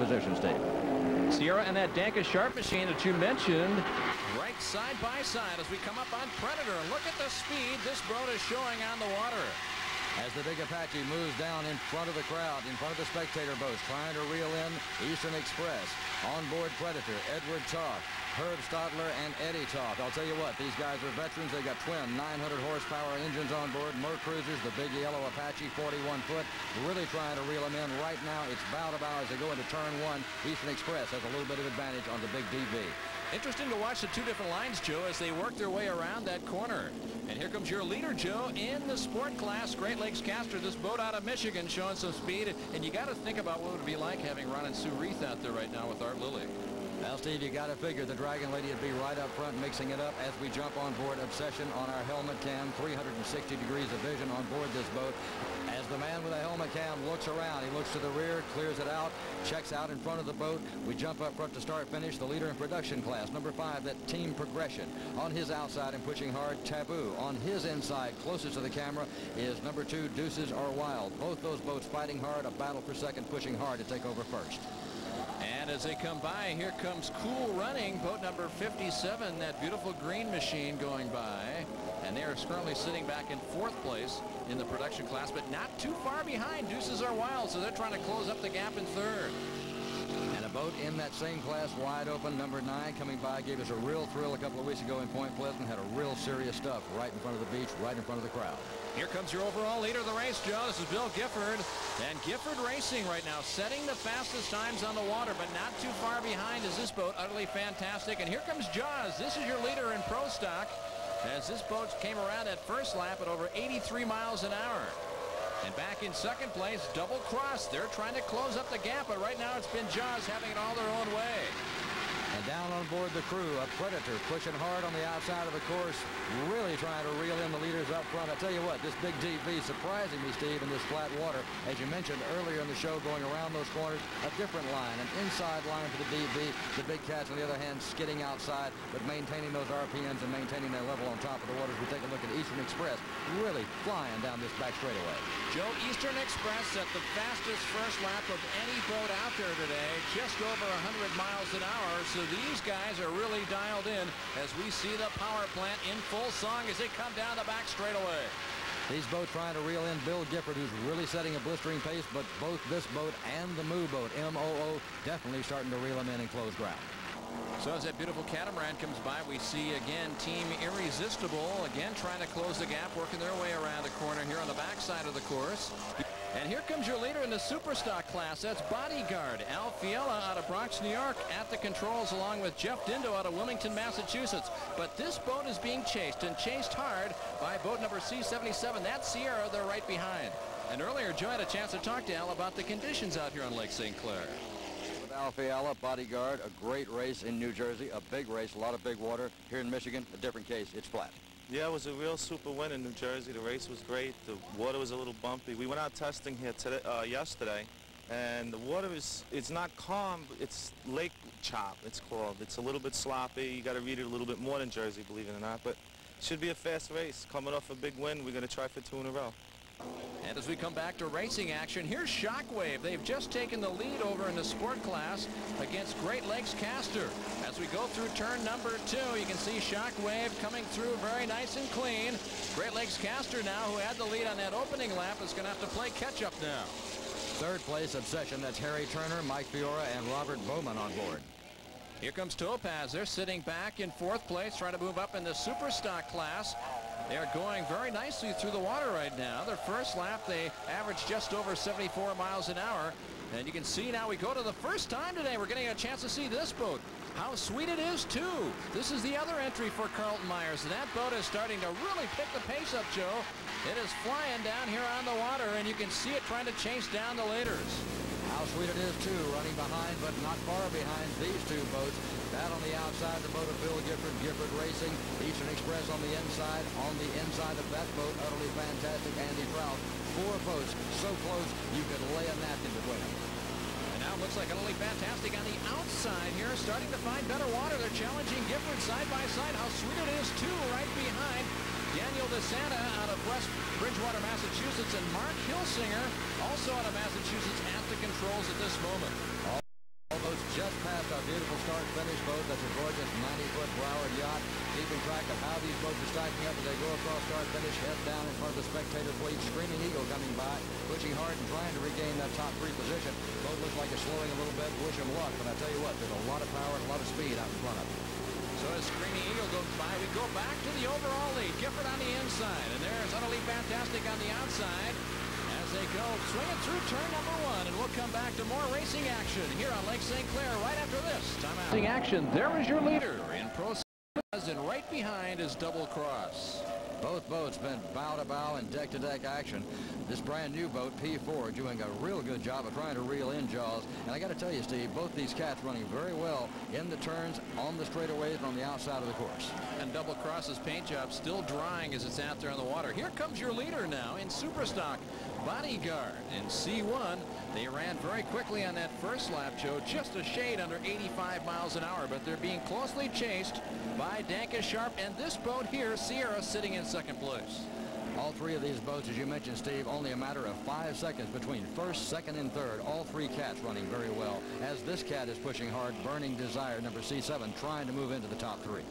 positions, Dave. Sierra and that Danka Sharp machine that you mentioned right side by side as we come up on Predator. And look at the speed this boat is showing on the water. As the big Apache moves down in front of the crowd, in front of the spectator boats, trying to reel in Eastern Express. On board Predator, Edward Toth, Herb Stadler, and Eddie Toth. I'll tell you what, these guys are veterans. They got twin 900 horsepower engines on board. Mer Cruisers, the big yellow Apache, 41 foot. Really trying to reel them in. Right now, it's bow to bow as they go into turn one. Eastern Express has a little bit of advantage on the big DV. Interesting to watch the two different lines, Joe, as they work their way around that corner. And here comes your leader, Joe, in the sport class, Great Lakes Caster. This boat out of Michigan showing some speed. And you got to think about what it would be like having Ron and Sue Reith out there right now with Art Lilly. Well, Steve, you got to figure the Dragon Lady would be right up front mixing it up as we jump on board Obsession on our helmet cam. 360 degrees of vision on board this boat. As the man with a helmet cam looks around, he looks to the rear, clears it out, checks out in front of the boat. We jump up front to start finish. The leader in production class, number 5, that Team Progression. On his outside and pushing hard, Taboo. On his inside, closest to the camera, is number 2, Deuces Are Wild. Both those boats fighting hard, a battle for second, pushing hard to take over first. And as they come by, here comes Cool Running, boat number 57, that beautiful green machine going by. And they are currently sitting back in 4th place in the production class, but not too far behind. Deuces Are Wild, so they're trying to close up the gap in 3rd. And a boat in that same class, wide open, number 9, coming by, gave us a real thrill a couple of weeks ago in Point Pleasant. Had a real serious stuff right in front of the beach, right in front of the crowd. Here comes your overall leader of the race, Joe. This is Bill Gifford. And Gifford Racing right now, setting the fastest times on the water, but not too far behind is this boat. Utterly fantastic. And here comes Jaws. This is your leader in Pro Stock, as this boat came around that first lap at over 83 miles an hour. And back in 2nd place, Double Cross. They're trying to close up the gap, but right now it's been Jaws having it all their own way. And down on board the crew, a Predator pushing hard on the outside of the course, really trying to reel in the leaders up front. I tell you what, this big DV surprising me, Steve, in this flat water. As you mentioned earlier in the show, going around those corners, a different line, an inside line for the DV. The big cats, on the other hand, skidding outside, but maintaining those RPMs and maintaining their level on top of the water. As we take a look at Eastern Express, really flying down this back straightaway. Joe, Eastern Express at the fastest first lap of any boat out there today, just over 100 miles an hour. So these guys are really dialed in as we see the power plant in full song as they come down the back straightaway. These boats trying to reel in Bill Gifford, who's really setting a blistering pace, but both this boat and the Moo boat, MOO, definitely starting to reel them in close ground. So as that beautiful catamaran comes by, we see again Team Irresistible again trying to close the gap, working their way around the corner here on the backside of the course. And here comes your leader in the Superstock class. That's Bodyguard. Al Fiala out of Bronx, New York at the controls, along with Jeff Dindo out of Wilmington, Massachusetts. But this boat is being chased, and chased hard, by boat number C77. That's Sierra. They're right behind. And earlier, Joe had a chance to talk to Al about the conditions out here on Lake St. Clair. With Al Fiala, Bodyguard, a great race in New Jersey, a big race, a lot of big water. Here in Michigan, a different case. It's flat. Yeah, it was a real super win in New Jersey. The race was great. The water was a little bumpy. We went out testing here today, yesterday, and the water it's not calm. It's lake chop, it's called. It's a little bit sloppy. You got to read it a little bit more than Jersey, believe it or not. But it should be a fast race. Coming off a big win, we're going to try for 2 in a row. And as we come back to racing action, here's Shockwave. They've just taken the lead over in the sport class against Great Lakes Caster. As we go through turn number 2, you can see Shockwave coming through very nice and clean. Great Lakes Caster now, who had the lead on that opening lap, is going to have to play catch-up now. 3rd place, Obsession. That's Harry Turner, Mike Fiora, and Robert Bowman on board. Here comes Topaz. They're sitting back in 4th place, trying to move up in the Superstock class. They are going very nicely through the water right now. Their first lap, they averaged just over 74 miles an hour. And you can see now we go to the first time today. We're getting a chance to see this boat. How sweet it is, too. This is the other entry for Carlton Myers. That boat is starting to really pick the pace up, Joe. It is flying down here on the water, and you can see it trying to chase down the leaders. How sweet it is, too, running behind, but not far behind these 2 boats. That on the outside, the boat of Bill Gifford, Gifford Racing. Eastern Express on the inside. On the inside of that boat, utterly fantastic, Andy Prout. 4 boats so close you could lay a napkin between them. And now it looks like Utterly Fantastic on the outside here, starting to find better water. They're challenging Gifford side by side. How sweet it is, too, right behind Daniel DeSanta out of West Bridgewater, Massachusetts, and Mark Hilsinger, also out of Massachusetts, at the controls at this moment. just past our beautiful start-finish boat. That's a gorgeous 90-foot Broward yacht. Keeping track of how these boats are stacking up as they go across start-finish, head down in front of the spectator fleet. Screaming Eagle coming by, pushing hard and trying to regain that top 3 position. Boat looks like it's slowing a little bit. Wish him luck, but I tell you what, there's a lot of power and a lot of speed out in front of him. So as Screaming Eagle goes by, we go back to the overall lead. Gifford on the inside, and there's Utterly Fantastic on the outside as they go swinging through turn number 1, and we'll come back to more racing action here on Lake St. Clair right after this. Timeout. Racing action. There is your leader in Pro Series, and right behind is Double Cross. Both boats been bow to bow and deck to deck action. This brand new boat, P4, doing a real good job of trying to reel in Jaws. And I got to tell you, Steve, both these cats running very well in the turns, on the straightaways, and on the outside of the course. And Double Cross's paint job still drying as it's out there on the water. Here comes your leader now in Superstock, Bodyguard. In C1, they ran very quickly on that first lap, Joe, just a shade under 85 miles an hour, but they're being closely chased by Danka Sharp and this boat here, Sierra, sitting in second place. All 3 of these boats, as you mentioned, Steve, only a matter of 5 seconds between first, second, and third. All 3 cats running very well, as this cat is pushing hard. Burning Desire, number C7, trying to move into the top 3.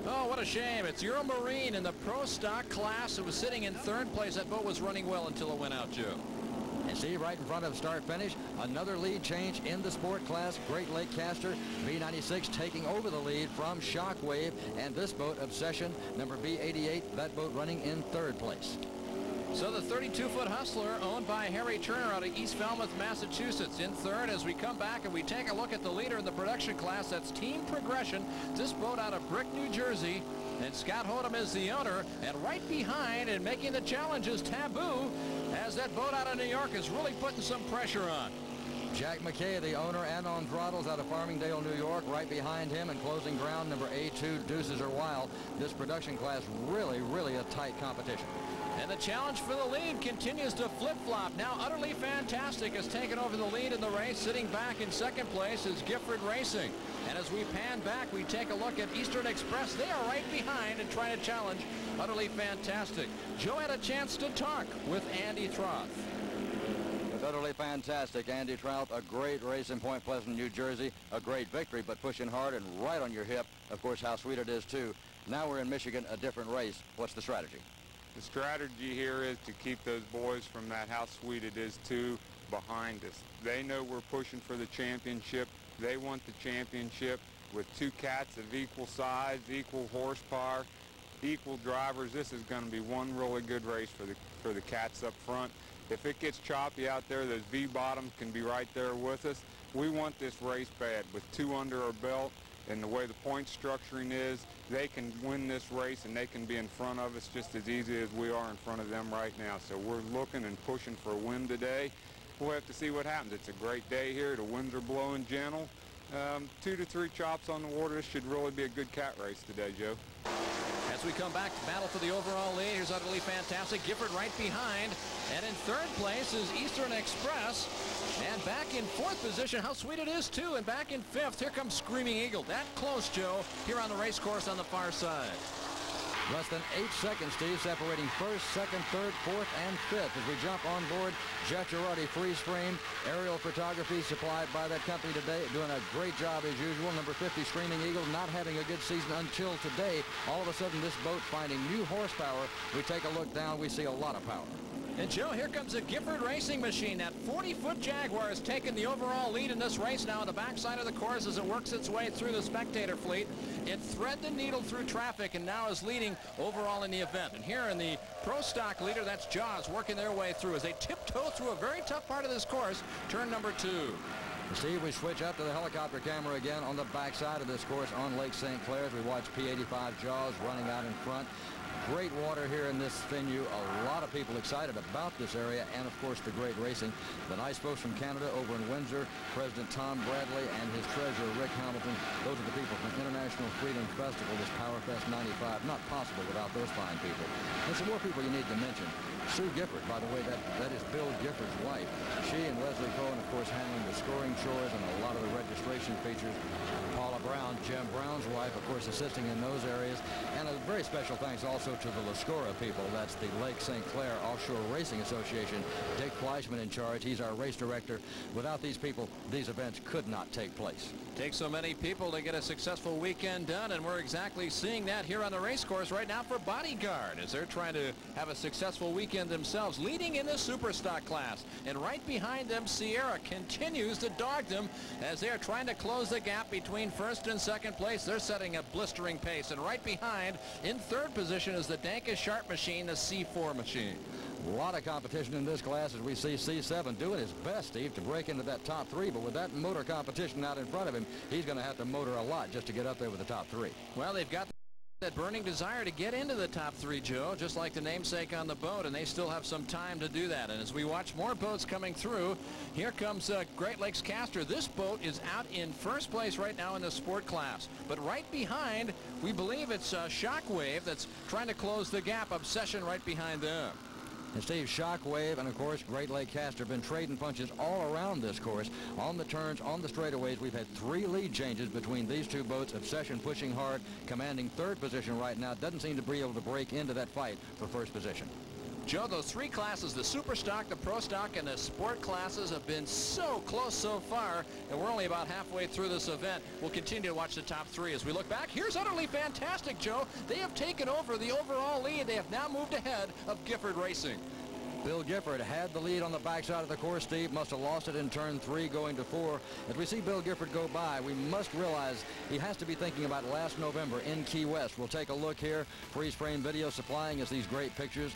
Oh, what a shame. It's Euromarine in the Pro Stock class. It was sitting in third place. That boat was running well until it went out, Joe. And see, right in front of start-finish, another lead change in the sport class. Great Lake Caster, B96, taking over the lead from Shockwave. And this boat, Obsession, number B88, that boat running in third place. So the 32-foot Hustler, owned by Harry Turner out of East Falmouth, Massachusetts, in third. As we come back and we take a look at the leader in the production class, that's Team Progression. This boat out of Brick, New Jersey. And Scott Hodem is the owner. And right behind and making the challenge is Taboo, as that boat out of New York is really putting some pressure on. Jack McKay, the owner, and on throttles out of Farmingdale, New York. Right behind him and closing ground, number A2, Deuces Are Wild. This production class really, really a tight competition. And the challenge for the lead continues to flip-flop. Now Utterly Fantastic has taken over the lead in the race. Sitting back in second place is Gifford Racing. And as we pan back, we take a look at Eastern Express. They are right behind and trying to challenge Utterly Fantastic. Joe had a chance to talk with Andy Troth. With Utterly Fantastic, Andy Trout, a great race in Point Pleasant, New Jersey. A great victory, but pushing hard and right on your hip. Of course, how sweet it is, too. Now we're in Michigan, a different race. What's the strategy? The strategy here is to keep those boys from that how sweet it is too behind us. They know we're pushing for the championship. They want the championship with 2 cats of equal size, equal horsepower, equal drivers. This is going to be one really good race for the cats up front. If it gets choppy out there, those V-bottoms can be right there with us. We want this race bad. With 2 under our belt and the way the point structuring is, they can win this race and they can be in front of us just as easy as we are in front of them right now. So we're looking and pushing for a win today. We'll have to see what happens. It's a great day here. The winds are blowing gentle. 2 to 3 chops on the water. This should really be a good cat race today, Joe. As we come back to battle for the overall lead, here's Utterly Fantastic. Gifford right behind. And in third place is Eastern Express. And back in fourth position, how sweet it is, too. And back in fifth, here comes Screaming Eagle. That close, Joe, here on the race course on the far side. Less than 8 seconds, Steve, separating first, second, third, fourth, and fifth as we jump on board Jeff Girardi freeze frame aerial photography supplied by that company today, doing a great job as usual. Number 50, Screaming Eagle, not having a good season until today. All of a sudden, this boat finding new horsepower. We take a look down, we see a lot of power. And Joe, here comes a Gifford Racing machine. That 40-foot Jaguar has taken the overall lead in this race now on the backside of the course as it works its way through the spectator fleet. It thread the needle through traffic and now is leading overall in the event. And here in the Pro Stock leader, that's Jaws working their way through as they tiptoe through a very tough part of this course, turn number 2. Steve, we switch up to the helicopter camera again on the backside of this course on Lake St. Clair as we watch P85 Jaws running out in front. Great water here in this venue. A lot of people excited about this area and, of course, the great racing. The nice folks from Canada over in Windsor, President Tom Bradley and his treasurer, Rick Hamilton. Those are the people from International Freedom Festival, this PowerFest 95. Not possible without those fine people. And some more people you need to mention. Sue Gifford, by the way, that is Bill Gifford's wife. She and Leslie Cohen, of course, handling the scoring chores and a lot of the registration features. Paula Brown, Jim Brown's wife, of course, assisting in those areas. And a very special thanks also to the Lascora people. That's the Lake St. Clair Offshore Racing Association. Dick Fleischman in charge. He's our race director. Without these people, these events could not take place. Takes so many people to get a successful weekend done, and we're exactly seeing that here on the race course right now for Bodyguard, as they're trying to have a successful weekend themselves, leading in the Superstock class. And right behind them, Sierra continues to dog them as they're trying to close the gap between first and second place. They're setting a blistering pace, and right behind, in third position, is the Dankus Sharp machine, the C4 machine. A lot of competition in this class as we see C7 doing his best, Steve, to break into that top three. But with that motor competition out in front of him, he's going to have to motor a lot just to get up there with the top three. Well, they've got that burning desire to get into the top three, Joe, just like the namesake on the boat, and they still have some time to do that. And as we watch more boats coming through, here comes Great Lakes Caster. This boat is out in first place right now in the sport class. But right behind, we believe it's Shockwave that's trying to close the gap. Obsession right behind them. And Steve, Shockwave and, of course, Great Lake Caster have been trading punches all around this course. On the turns, on the straightaways, we've had 3 lead changes between these two boats. Obsession pushing hard, commanding third position right now. Doesn't seem to be able to break into that fight for first position. Joe, those 3 classes, the Super Stock, the Pro Stock, and the Sport classes have been so close so far, and we're only about halfway through this event. We'll continue to watch the top 3 as we look back. Here's Utterly Fantastic, Joe. They have taken over the overall lead. They have now moved ahead of Gifford Racing. Bill Gifford had the lead on the backside of the course, Steve. Must have lost it in turn 3 going to 4. As we see Bill Gifford go by, we must realize he has to be thinking about last November in Key West. We'll take a look here. Freeze frame video supplying us these great pictures.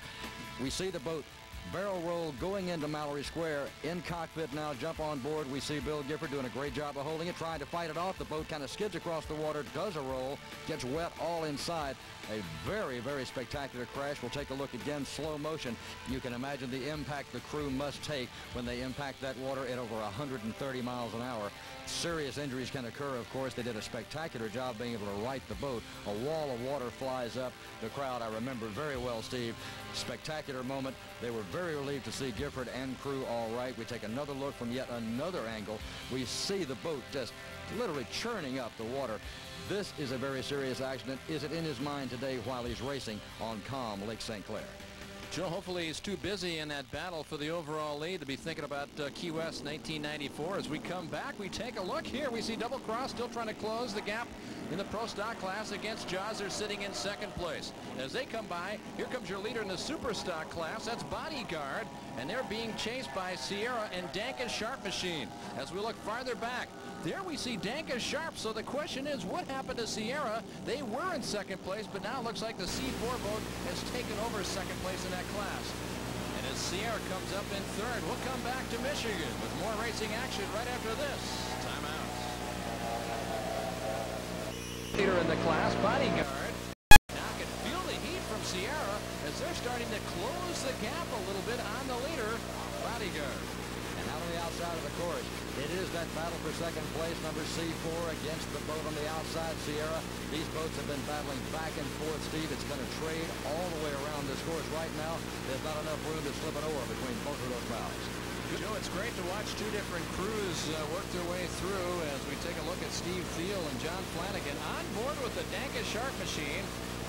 We see the boat barrel roll going into Mallory Square. In cockpit now, jump on board. We see Bill Gifford doing a great job of holding it, trying to fight it off. The boat kind of skids across the water, does a roll, gets wet all inside. A very, very spectacular crash. We'll take a look again, slow motion. You can imagine the impact the crew must take when they impact that water at over 130 miles an hour. Serious injuries can occur, of course. They did a spectacular job being able to right the boat. A wall of water flies up. The crowd, I remember very well, Steve. Spectacular moment. They were very relieved to see Gifford and crew all right. We take another look from yet another angle. We see the boat just literally churning up the water. This is a very serious accident. Is it in his mind today while he's racing on calm Lake St. Clair? Joe, hopefully he's too busy in that battle for the overall lead to be thinking about Key West 1994. As we come back, we take a look here. We see Double Cross still trying to close the gap in the Pro Stock class against Jaws. They're sitting in second place. As they come by, here comes your leader in the Super Stock class. That's Bodyguard, and they're being chased by Sierra and Dankus Sharp Machine. As we look farther back, there we see Dankus Sharp. So the question is, what happened to Sierra? They were in second place, but now it looks like the C4 boat has taken over second place in that class. And as Sierra comes up in third, we'll come back to Michigan with more racing action right after this. Time out. Leader in the class, Bodyguard. Now can feel the heat from Sierra as they're starting to close the gap a little bit on the leader, Bodyguard. And out on the outside of the course, it is that battle for second place, number C4 against the boat on the outside, Sierra. These boats have been battling back and forth, Steve. It's going to trade all the way around this course right now. There's not enough room to slip an oar between both of those bows. Joe, it's great to watch 2 different crews work their way through as we take a look at Steve Thiel and John Flanagan on board with the Dankus Sharp Machine.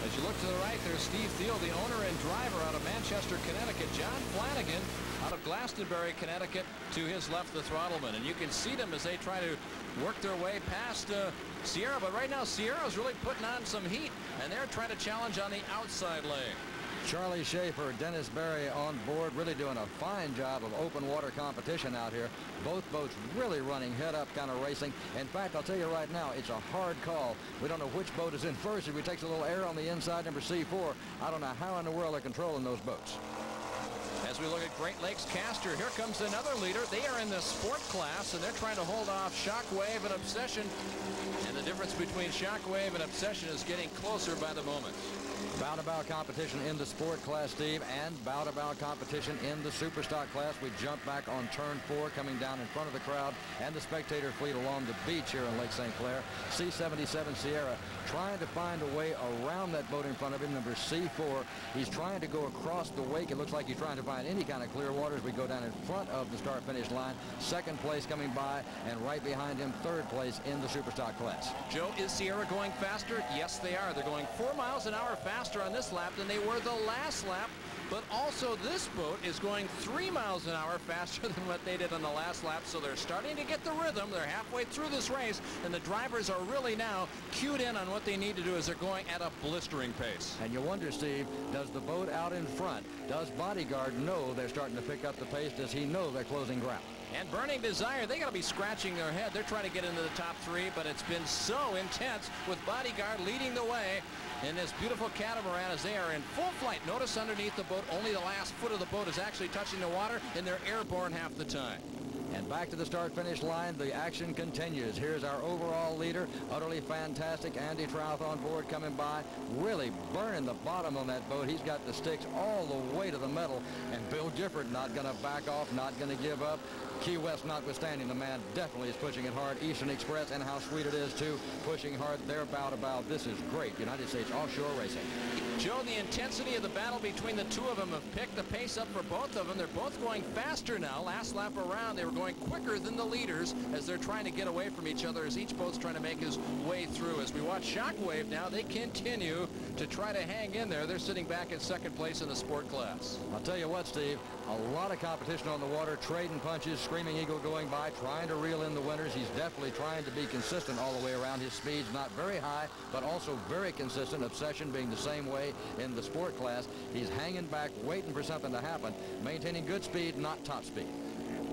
As you look to the right, there's Steve Thiel, the owner and driver out of Manchester, Connecticut. John Flanagan out of Glastonbury, Connecticut, to his left, the throttleman. And you can see them as they try to work their way past Sierra. But right now, Sierra's really putting on some heat, and they're trying to challenge on the outside lane. Charlie Schaefer, Dennis Berry on board, really doing a fine job of open water competition out here. Both boats really running head up kind of racing. In fact, I'll tell you right now, it's a hard call. We don't know which boat is in first. If he takes a little air on the inside, number C4, I don't know how in the world they're controlling those boats. As we look at Great Lakes Caster, here comes another leader. They are in the sport class, and they're trying to hold off Shockwave and Obsession. And the difference between Shockwave and Obsession is getting closer by the moment. Bout-to-bout competition in the sport class, Steve, and bout-to-bout competition in the super stock class. We jump back on turn 4, coming down in front of the crowd and the spectator fleet along the beach here in Lake St. Clair. C-77 Sierra trying to find a way around that boat in front of him, number C4. He's trying to go across the wake. It looks like he's trying to find any kind of clear water as we go down in front of the start-finish line. Second place coming by, and right behind him, third place in the Superstock class. Joe, is Sierra going faster? Yes, they are. They're going 4 miles an hour faster on this lap than they were the last lap. But also this boat is going 3 miles an hour faster than what they did on the last lap. So they're starting to get the rhythm. They're halfway through this race, and the drivers are really now cued in on what they need to do as they're going at a blistering pace. And you wonder, Steve, does the boat out in front, does Bodyguard know they're starting to pick up the pace? Does he know they're closing ground? And Burning Desire, they got to be scratching their head. They're trying to get into the top 3, but it's been so intense with Bodyguard leading the way in this beautiful catamaran as they are in full flight. Notice underneath the boat, only the last foot of the boat is actually touching the water, and they're airborne half the time. And back to the start-finish line, the action continues. Here's our overall leader, utterly fantastic, Andy Trouth on board coming by, really burning the bottom on that boat. He's got the sticks all the way to the metal, and Bill Gifford not going to back off, not going to give up. Key West notwithstanding, the man definitely is pushing it hard. Eastern Express, and how sweet it is, too, pushing hard. They're bow to bow. This is great. United States Offshore Racing. Joe, the intensity of the battle between the two of them have picked the pace up for both of them. They're both going faster now. Last lap around, they were going quicker than the leaders as they're trying to get away from each other as each boat's trying to make his way through. As we watch Shockwave now, they continue to try to hang in there. They're sitting back in second place in the sport class. I'll tell you what, Steve, a lot of competition on the water, trading punches, Screaming Eagle going by, trying to reel in the winners. He's definitely trying to be consistent all the way around. His speed's not very high, but also very consistent. Obsession being the same way in the sport class. He's hanging back, waiting for something to happen, maintaining good speed, not top speed.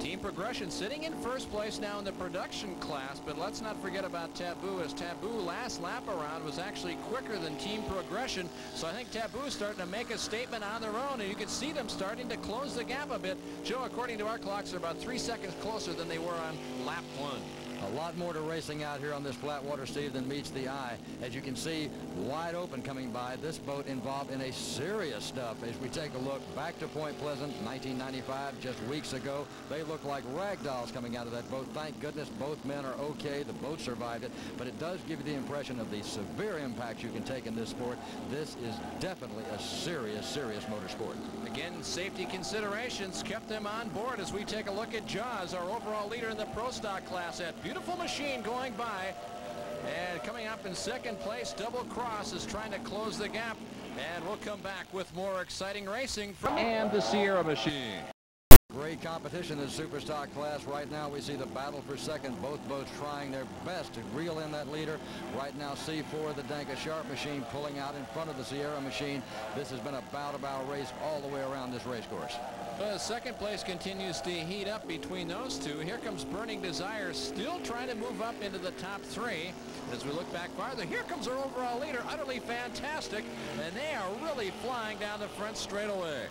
Team Progression sitting in first place now in the production class, but let's not forget about Taboo, as Taboo last lap around was actually quicker than Team Progression. So I think Taboo is starting to make a statement on their own, and you can see them starting to close the gap a bit. Joe, according to our clocks, they're about 3 seconds closer than they were on lap 1. A lot more to racing out here on this flat water, Steve, than meets the eye. As you can see, wide open coming by. This boat involved in a serious stuff. As we take a look back to Point Pleasant, 1995, just weeks ago, they look like rag dolls coming out of that boat. Thank goodness both men are okay. The boat survived it, but it does give you the impression of the severe impacts you can take in this sport. This is definitely a serious, serious motorsport. Again, safety considerations kept them on board as we take a look at Jaws, our overall leader in the Pro Stock class. That beautiful machine going by, and coming up in second place, Double Cross is trying to close the gap, and we'll come back with more exciting racing from and the Sierra machine. Great competition in the Superstock class. Right now we see the battle for second. Both boats trying their best to reel in that leader. Right now C4, the Danka Sharp machine, pulling out in front of the Sierra machine. This has been a bow-to-bow race all the way around this race course. Second place continues to heat up between those two. Here comes Burning Desire, still trying to move up into the top 3. As we look back farther, here comes our overall leader, utterly fantastic, and they are really flying down the front straightaway.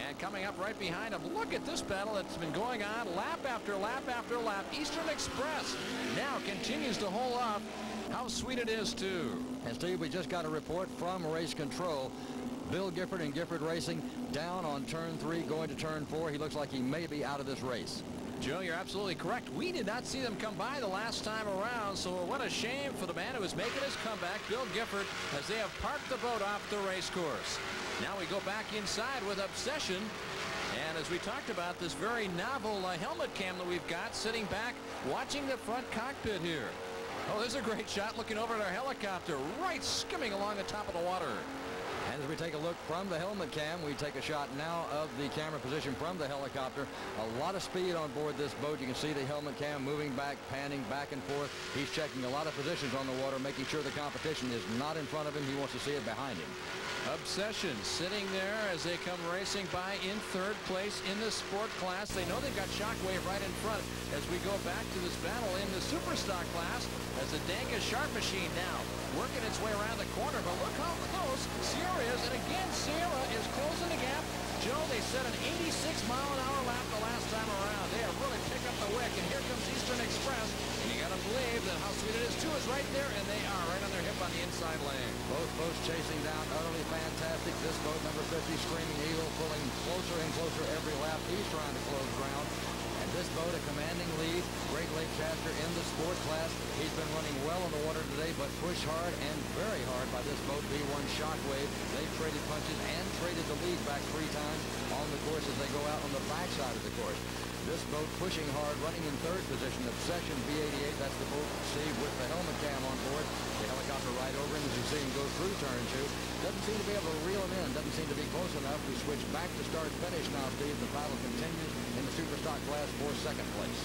And coming up right behind him, look at this battle that's been going on lap after lap after lap. Eastern Express now continues to hold off. How sweet it is, too. And Steve, we just got a report from race control. Bill Gifford and Gifford Racing down on turn 3, going to turn 4. He looks like he may be out of this race. Joe, you're absolutely correct. We did not see them come by the last time around, so what a shame for the man who was making his comeback, Bill Gifford, as they have parked the boat off the race course. Now we go back inside with Obsession, and as we talked about, this very novel helmet cam that we've got, sitting back watching the front cockpit here. Oh, there's a great shot looking over at our helicopter, right skimming along the top of the water. And as we take a look from the helmet cam, we take a shot now of the camera position from the helicopter. A lot of speed on board this boat. You can see the helmet cam moving back, panning back and forth. He's checking a lot of positions on the water, making sure the competition is not in front of him. He wants to see it behind him. Obsession sitting there as they come racing by in third place in the sport class. They know they've got Shockwave right in front as we go back to this battle in the Superstock class as the Danka Sharp machine now working its way around the corner. But look how close Sierra is, and again Sierra is closing the gap. Joe, they set an 86-mile-an-hour lap the last time around. They have really picked up the wick, and here comes Eastern Express. And you got to believe that How Sweet It Is too is right there, and they are right on their hip on the inside lane. Both boats chasing down, utterly fantastic. This boat, number 50, Screaming Eagle, pulling closer and closer every lap. He's trying to close ground. And this boat a commanding lead. Great Lake Chapter in the sport class. He's been running well on the water today, but pushed hard and very hard by this boat, B1 Shockwave. They've traded punches and traded the lead back 3 times on the course as they go out on the backside of the course. This boat pushing hard, running in 3rd position, Obsession B88. That's the boat, Steve, with the helmet cam on board. The helicopter right over him as you see him go through turn 2. Doesn't seem to be able to reel him in. Doesn't seem to be close enough. We switch back to start finish now, Steve. The battle continues in the super stock class for 2nd place.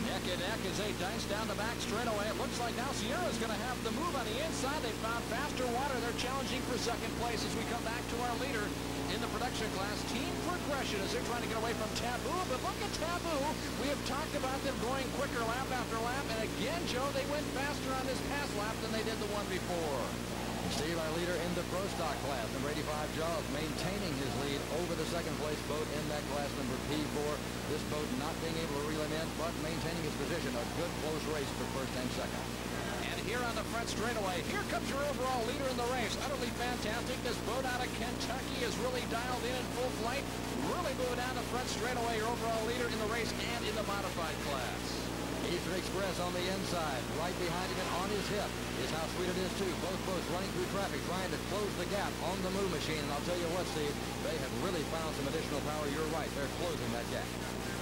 Neck and neck as they dice down the back straightaway. It looks like now Sierra's going to have the move on the inside. They found faster water. They're challenging for 2nd place as we come back to our leader in the production class, Team Progression, as they're trying to get away from Taboo. But look at Taboo. We have talked about them going quicker lap after lap. And again, Joe, they went faster on this past lap than they did the one before. Steve, our leader in the Pro Stock class, number 85, Jaws, maintaining his lead over the 2nd place boat in that class, number P4. This boat not being able to reel him in, but maintaining his position. A good close race for 1st and 2nd. And here on the front straightaway, here comes your overall leader in the race. Utterly fantastic. This boat out of Kentucky is really dialed in full flight. Really moving down the front straightaway, your overall leader in the race and in the modified class. Eastern Express on the inside, right behind him and on his hip is How Sweet It Is, too. Both boats running through traffic, trying to close the gap on the Moo Machine. And I'll tell you what, Steve, they have really found some additional power. You're right, they're closing that gap.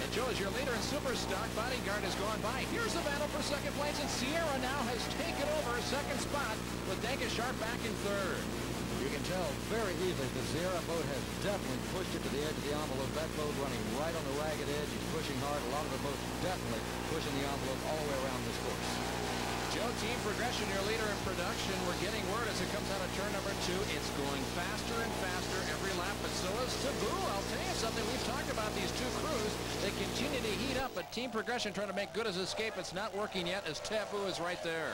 And Joe, as your leader in Super Stock, Bodyguard has gone by. Here's the battle for 2nd place, and Sierra now has taken over 2nd spot with Danka Sharp back in 3rd. You can tell very easily the Sierra boat has definitely pushed it to the edge of the envelope. That boat running right on the ragged edge. He's pushing hard. A lot of the boats definitely pushing the envelope all the way around this course. Joe, Team Progression, your leader in production. We're getting word as it comes out of turn number 2. It's going faster and faster every lap, but so is Taboo. I'll tell you something. We've talked about these 2 crews. They continue to heat up, but Team Progression trying to make good his escape. It's not working yet as Taboo is right there.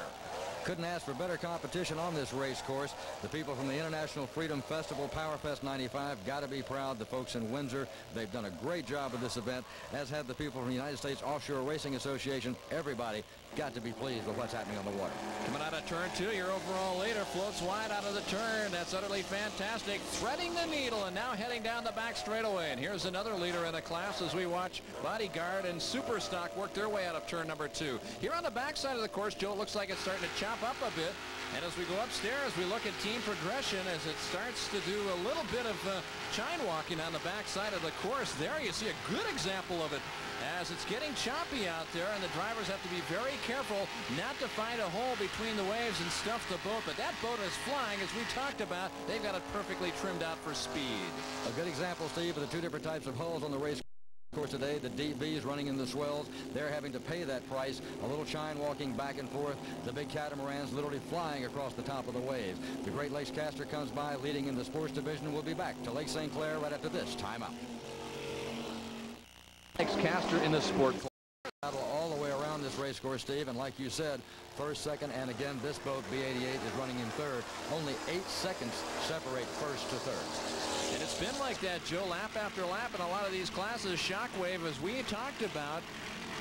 Couldn't ask for better competition on this race course. The people from the International Freedom Festival, Powerfest 95, got to be proud. The folks in Windsor, they've done a great job of this event, as have the people from the United States Offshore Racing Association. Everybody got to be pleased with what's happening on the water. Coming out of turn 2, your overall leader floats wide out of the turn. That's utterly fantastic. Threading the needle and now heading down the back straightaway. And here's another leader in the class as we watch Bodyguard and Super Stock work their way out of turn number 2. Here on the backside of the course, Joe, it looks like it's starting to chop up a bit. And as we go upstairs, we look at Team Progression as it starts to do a little bit of chine walking on the backside of the course. There you see a good example of it as it's getting choppy out there, and the drivers have to be very careful not to find a hole between the waves and stuff the boat. But that boat is flying, as we talked about. They've got it perfectly trimmed out for speed. A good example, Steve, of the 2 different types of hulls on the race course today. The DBs running in the swells, they're having to pay that price. A little chine walking back and forth. The big catamarans literally flying across the top of the waves. The Great Lakes Caster comes by leading in the sports division. We'll be back to Lake St. Clair right after this timeout. Lakes Caster in the sport battle all the way around this race course, Steve, and like you said, 1st, 2nd, and again this boat B88 is running in 3rd. Only 8 seconds separate 1st to 3rd. And it's been like that, Joe, lap after lap in a lot of these classes. Shockwave, as we talked about,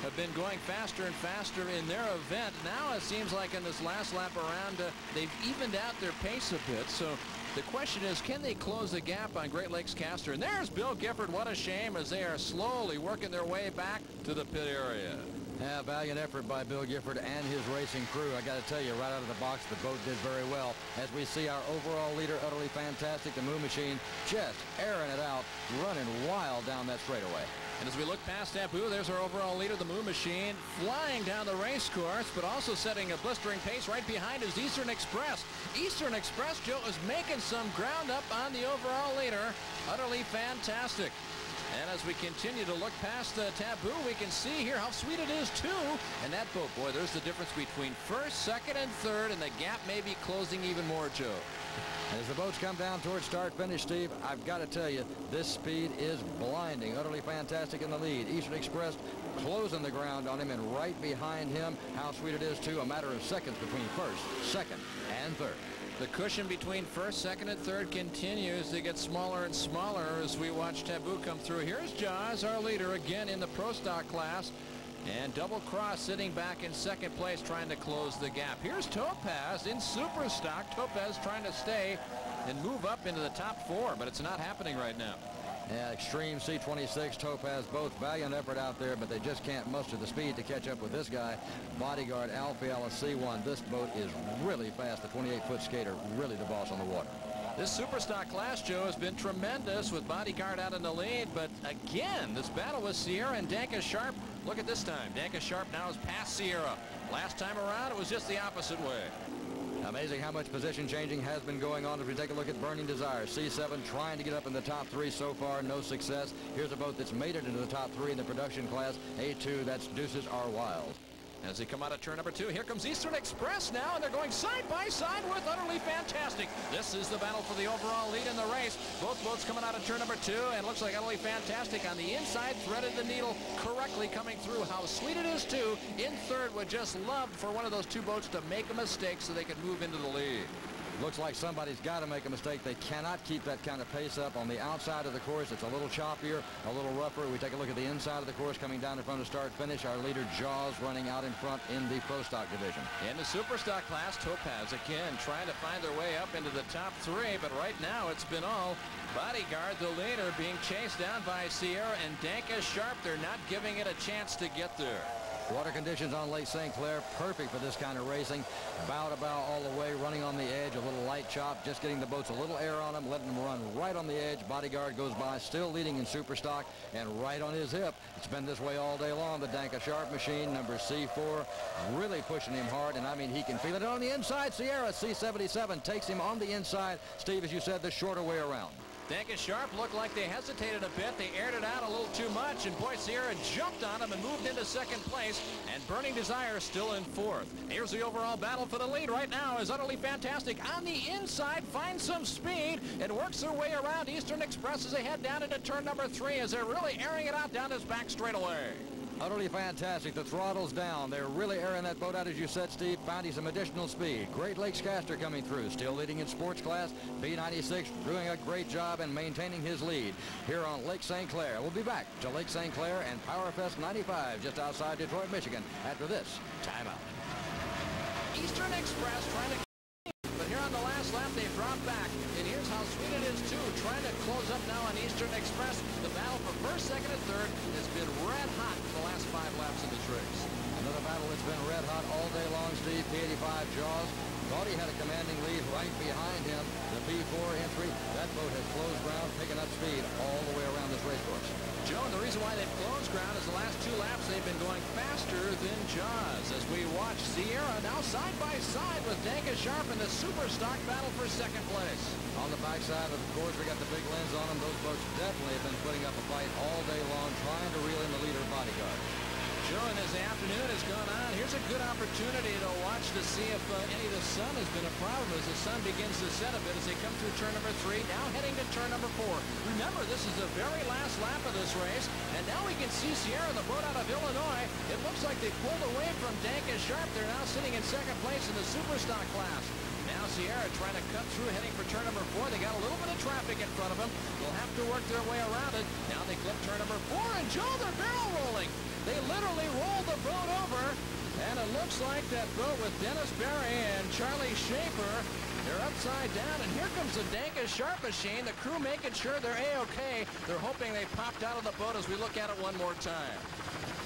have been going faster and faster in their event. Now it seems like in this last lap around, they've evened out their pace a bit. So the question is, can they close the gap on Great Lakes Caster? And there's Bill Gifford. What a shame, as they are slowly working their way back to the pit area. Yeah, valiant effort by Bill Gifford and his racing crew. I got to tell you, right out of the box, the boat did very well. As we see our overall leader, utterly fantastic, the Moo Machine, just airing it out, running wild down that straightaway. And as we look past Taboo, there's our overall leader, the Moo Machine, flying down the race course, but also setting a blistering pace. Right behind is Eastern Express. Eastern Express, Joe, is making some ground up on the overall leader. Utterly fantastic. And as we continue to look past the Taboo, we can see here how sweet it is, too. And that boat, boy, there's the difference between 1st, 2nd, and 3rd, and the gap may be closing even more, Joe. As the boats come down towards start-finish, Steve, I've got to tell you, this speed is blinding. Utterly fantastic in the lead. Eastern Express closing the ground on him, and right behind him, how sweet it is, too. A matter of seconds between 1st, 2nd, and 3rd. The cushion between 1st, 2nd, and 3rd continues to get smaller and smaller as we watch Taboo come through. Here's Jaws, our leader, again in the Pro Stock class. And Double Cross sitting back in 2nd place, trying to close the gap. Here's Topaz in Super Stock. Topaz trying to stay and move up into the top 4, but it's not happening right now. Extreme C26, Topaz, both valiant effort out there, but they just can't muster the speed to catch up with this guy. Bodyguard Alfiala C1. This boat is really fast. The 28-foot skater, really the boss on the water. This Superstock class, Joe, has been tremendous with Bodyguard out in the lead. But again, this battle with Sierra and Danka Sharp. Look at this time. Danka Sharp now is past Sierra. Last time around, it was just the opposite way. Amazing how much position changing has been going on. If we take a look at Burning Desire, C7 trying to get up in the top 3 so far, no success. Here's a boat that's made it into the top 3 in the production class. A2, that's Deuces Are Wild. As they come out of turn number 2, here comes Eastern Express now, and they're going side by side with Utterly Fantastic. This is the battle for the overall lead in the race. Both boats coming out of turn number 2, and it looks like Utterly Fantastic on the inside threaded the needle correctly coming through. How sweet it is, too. In third, would just love for one of those two boats to make a mistake so they can move into the lead. Looks like somebody's got to make a mistake. They cannot keep that kind of pace up on the outside of the course. It's a little choppier, a little rougher. We take a look at the inside of the course coming down in front of start-finish. Our leader, Jaws, running out in front in the Pro Stock division. In the Superstock class, Topaz again trying to find their way up into the top 3, but right now it's been all Bodyguard, the leader, being chased down by Sierra and Danka Sharp. They're not giving it a chance to get there. Water conditions on Lake St. Clair, perfect for this kind of racing. Bow to bow all the way, running on the edge, a little light chop, just getting the boats a little air on them, letting them run right on the edge. Bodyguard goes by, still leading in Superstock, and right on his hip. It's been this way all day long. The Danka Sharp machine, number C4, really pushing him hard, and I mean, he can feel it on the inside. Sierra, C77, takes him on the inside. Steve, as you said, the shorter way around. Danka Sharp looked like they hesitated a bit. They aired it out a little too much, and boy, Sierra jumped on him and moved into second place, and Burning Desire still in fourth. Here's the overall battle for the lead right now as Utterly Fantastic on the inside finds some speed and works their way around Eastern Express as they head down into turn number 3 as they're really airing it out down this back straightaway. Utterly Fantastic. The throttle's down. They're really airing that boat out, as you said, Steve, finding some additional speed. Great Lakes Caster coming through, still leading in sports class. B96 doing a great job in maintaining his lead here on Lake St. Clair. We'll be back to Lake St. Clair and Powerfest 95 just outside Detroit, Michigan after this timeout. Eastern Express trying to, but here on the last lap they dropped back, and here's how sweet it is too, trying to close up now on Eastern Express. The battle for first, second, and third has been red hot for the last 5 laps in this race. Another battle that's been red hot all day long, Steve. P85 Jaws thought he had a commanding lead right behind him. The P4 entry, that boat has closed ground, picking up speed all the way around this race course. Joe, and the reason why they've closed ground is the last 2 laps they've been going faster than Jaws as we watch Sierra now side by side with Danka Sharp in the Superstock battle for second place. On the backside of the course, we got the big lens on them. Those boats definitely have been putting up a fight all day long, trying to reel in the leader, Bodyguard. Joe, and as the afternoon has gone on, here's a good opportunity to watch to see if any of the sun has been a problem as the sun begins to set a bit as they come through turn number 3, now heading to turn number 4. Remember, this is the very last lap of this race, and now we can see Sierra, the boat out of Illinois. It looks like they pulled away from Danka Sharp. They're now sitting in second place in the Superstock class. Now Sierra trying to cut through, heading for turn number 4. They got a little bit of traffic in front of them. They'll have to work their way around it. Now they clip turn number 4, and Joe, they're barrel rolling. They literally rolled the boat over, and it looks like that boat with Dennis Berry and Charlie Schaefer, they're upside down, and here comes the Danka Sharp machine. The crew making sure they're A-OK. They're hoping they popped out of the boat as we look at it one more time.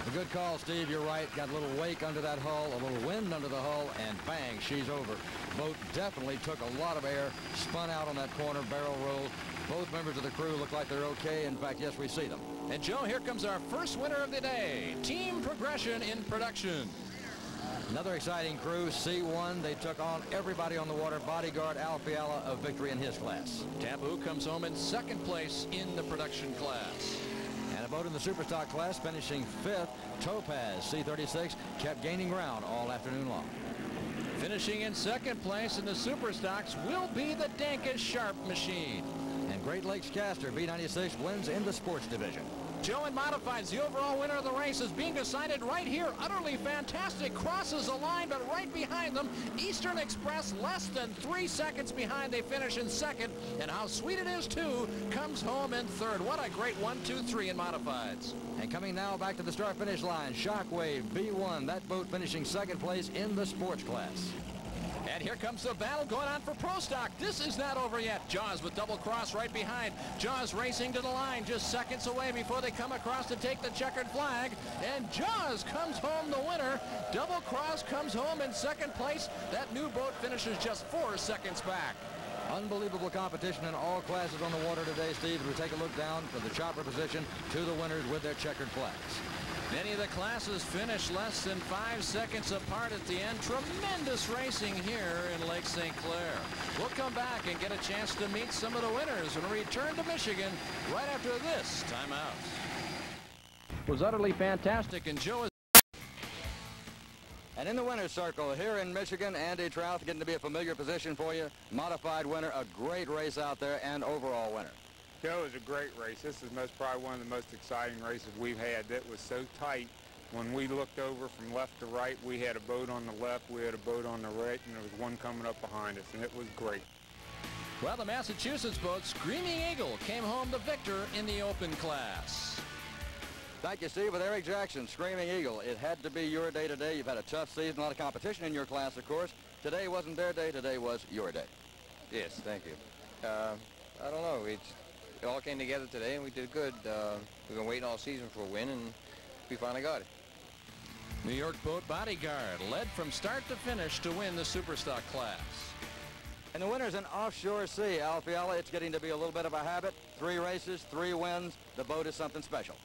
A good call, Steve. You're right. Got a little wake under that hull, a little wind under the hull, and bang, she's over. Boat definitely took a lot of air, spun out on that corner, barrel rolled. Both members of the crew look like they're okay. In fact, yes, we see them. And Joe, here comes our first winner of the day. Team Progression in production. Another exciting crew, C1. They took on everybody on the water. Bodyguard Alfiala of victory in his class. Taboo comes home in second place in the production class. And a boat in the Superstock class finishing 5th, Topaz, C36, kept gaining ground all afternoon long. Finishing in second place in the Superstocks will be the Danka Sharp machine. And Great Lakes Caster, B96, wins in the sports division. Joe, in modifieds, the overall winner of the race is being decided right here. Utterly Fantastic crosses the line, but right behind them, Eastern Express less than 3 seconds behind. They finish in second, and how sweet it is, too, comes home in third. What a great 1, 2, 3 in modifieds. And coming now back to the start-finish line, Shockwave, B1, that boat finishing second place in the sports class. And here comes the battle going on for Pro Stock. This is not over yet. Jaws with double cross right behind. Jaws racing to the line just seconds away before they come across to take the checkered flag. And Jaws comes home the winner. Double cross comes home in second place. That new boat finishes just 4 seconds back. Unbelievable competition in all classes on the water today, Steve. We take a look down for the chopper position to the winners with their checkered flags. Many of the classes finish less than 5 seconds apart at the end. Tremendous racing here in Lake St. Clair. We'll come back and get a chance to meet some of the winners when we return to Michigan right after this timeout. It was utterly fantastic, and Joe is... And in the winner's circle here in Michigan, Andy Trouth getting to be a familiar position for you. Modified winner, a great race out there, and overall winner. Joe, it was a great race. This is probably one of the most exciting races we've had. It was so tight. When we looked over from left to right, we had a boat on the left, we had a boat on the right, and there was one coming up behind us, and it was great. Well, the Massachusetts boat, Screaming Eagle, came home the victor in the open class. Thank you, Steve. With Eric Jackson, Screaming Eagle, it had to be your day today. You've had a tough season, a lot of competition in your class, of course. Today wasn't their day. Today was your day. Yes, thank you. I don't know. It all came together today, and we did good. We've been waiting all season for a win, and we finally got it. New York Boat Bodyguard led from start to finish to win the Superstock class. And the winners in Offshore Sea, Alfiala, it's getting to be a little bit of a habit. 3 races, 3 wins. The boat is something special.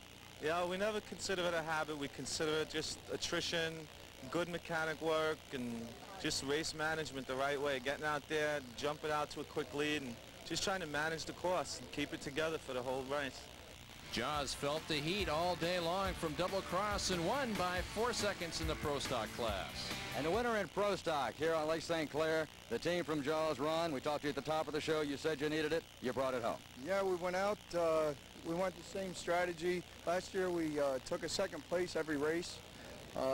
Yeah, we never consider it a habit. We consider it just attrition, good mechanic work, and just race management the right way. Getting out there, jumping out to a quick lead, and just trying to manage the course and keep it together for the whole race. Jaws felt the heat all day long from double cross and won by 4 seconds in the Pro Stock class. And the winner in Pro Stock here on Lake St. Clair, the team from Jaws, Ron, we talked to you at the top of the show. You said you needed it. You brought it home. Yeah, we went out. We went the same strategy. Last year we took a second place every race.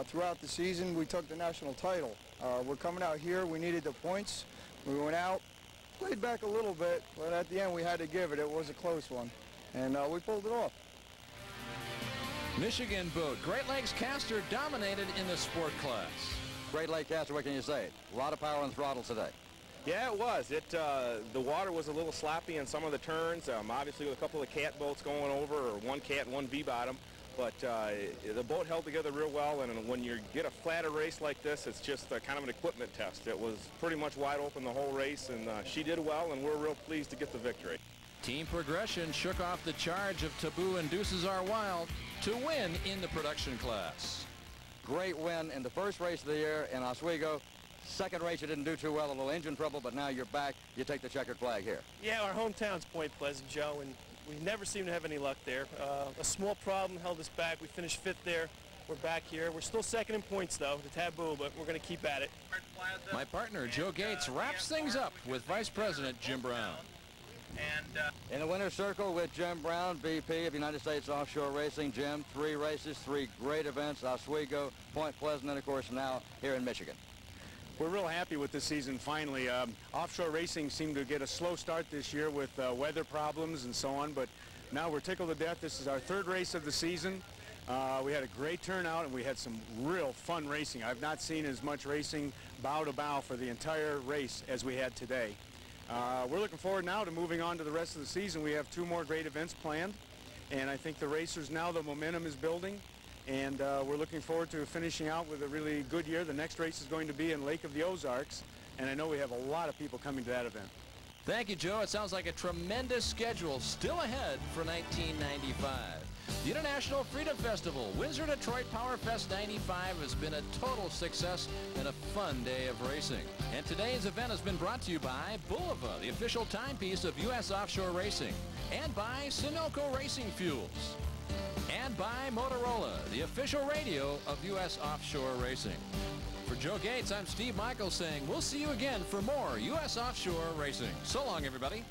Throughout the season we took the national title. We're coming out here. We needed the points. We went out, played back a little bit, but at the end we had to give it. It was a close one, and we pulled it off. Michigan boat, Great Lakes Caster, dominated in the sport class. Great Lake Caster, what can you say? A lot of power on the throttle today. Yeah, it was. The water was a little sloppy in some of the turns. Obviously, with a couple of cat boats going over, or one cat and one V-bottom. But the boat held together real well, and when you get a flatter race like this, it's just kind of an equipment test. It was pretty much wide open the whole race, and she did well, and we're real pleased to get the victory. Team Progression shook off the charge of Taboo and Deuces Are Wild to win in the production class. Great win in the first race of the year in Oswego. Second race you didn't do too well, a little engine trouble, but now you're back. You take the checkered flag here. Yeah, our hometown's Point Pleasant, Joe, and we never seem to have any luck there. A small problem held us back. We finished 5th there. We're back here. We're still second in points, though, the Taboo, but we're going to keep at it. My partner, Joe Gates, wraps things up with Vice President Jim Brown. In the winner's circle with Jim Brown, VP of United States Offshore Racing. Jim, 3 races, 3 great events, Oswego, Point Pleasant, and of course now here in Michigan. We're real happy with this season finally. Offshore racing seemed to get a slow start this year with weather problems and so on, but now we're tickled to death. This is our 3rd race of the season. We had a great turnout and we had some real fun racing. I've not seen as much racing bow to bow for the entire race as we had today. We're looking forward now to moving on to the rest of the season. We have 2 more great events planned, and I think the racers now, the momentum is building, and we're looking forward to finishing out with a really good year. The next race is going to be in Lake of the Ozarks, and I know we have a lot of people coming to that event. Thank you, Joe. It sounds like a tremendous schedule still ahead for 1995. The International Freedom Festival, Windsor-Detroit Power Fest 95 has been a total success and a fun day of racing. And today's event has been brought to you by Bulova, the official timepiece of U.S. offshore racing, and by Sunoco Racing Fuels, and by Motorola, the official radio of U.S. offshore racing. For Joe Gates, I'm Steve Michaels saying we'll see you again for more U.S. offshore racing. So long, everybody.